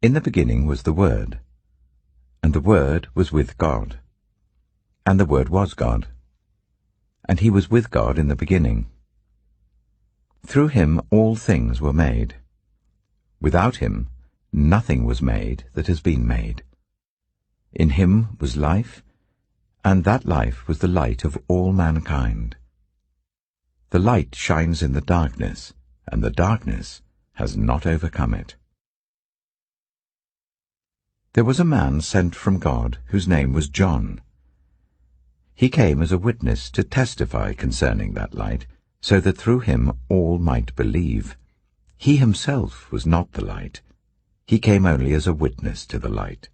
In the beginning was the Word, and the Word was with God, and the Word was God, and he was with God in the beginning. Through him all things were made. Without him nothing was made that has been made. In him was life, and that life was the light of all mankind. The light shines in the darkness, and the darkness has not overcome it. There was a man sent from God whose name was John. He came as a witness to testify concerning that light, so that through him all might believe. He himself was not the light. He came only as a witness to the light.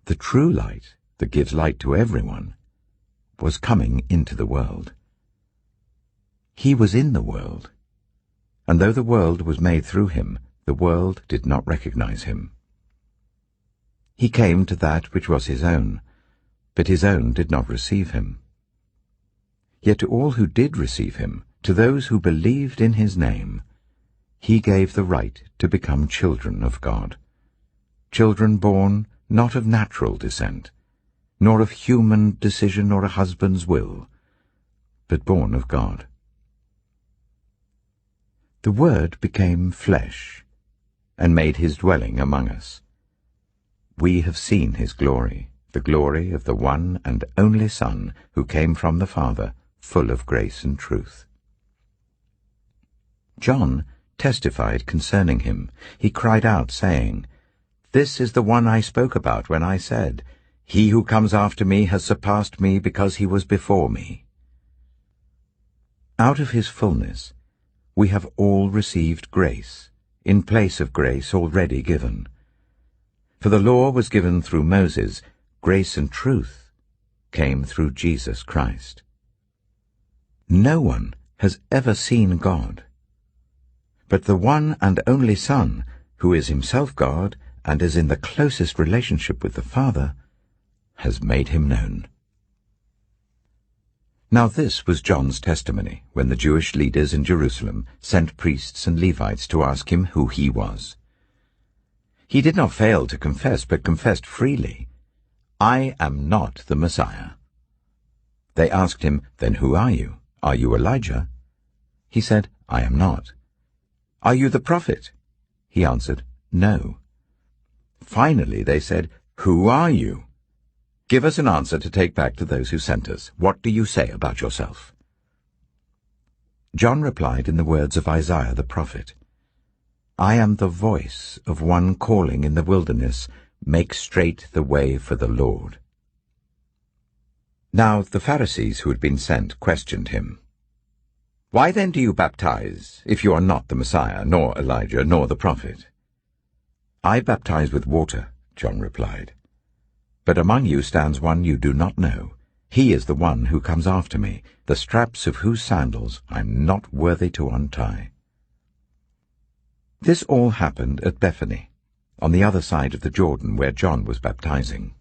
The true light, that gives light to everyone, was coming into the world. He was in the world, and though the world was made through him, the world did not recognize him. He came to that which was his own, but his own did not receive him. Yet to all who did receive him, to those who believed in his name, he gave the right to become children of God, children born not of natural descent, nor of human decision or a husband's will, but born of God. The Word became flesh, and made his dwelling among us. We have seen his glory, the glory of the one and only Son, who came from the Father, full of grace and truth. John testified concerning him. He cried out, saying, "This is the one I spoke about when I said, 'He who comes after me has surpassed me because he was before me.'" Out of his fullness we have all received grace, in place of grace already given. For the law was given through Moses, grace and truth came through Jesus Christ. No one has ever seen God, but the one and only Son, who is himself God and is in the closest relationship with the Father, has made him known. Now this was John's testimony when the Jewish leaders in Jerusalem sent priests and Levites to ask him who he was. He did not fail to confess, but confessed freely, "I am not the Messiah." They asked him, "Then who are you? Are you Elijah?" He said, "I am not." "Are you the prophet?" He answered, "No." Finally they said, "Who are you? Give us an answer to take back to those who sent us. What do you say about yourself?" John replied in the words of Isaiah the prophet, "I am the voice of one calling in the wilderness, 'Make straight the way for the Lord.'" Now the Pharisees who had been sent questioned him, "Why then do you baptize, if you are not the Messiah, nor Elijah, nor the prophet?" "I baptize with water," John replied, "but among you stands one you do not know. He is the one who comes after me, the straps of whose sandals I am not worthy to untie." This all happened at Bethany, on the other side of the Jordan where John was baptizing.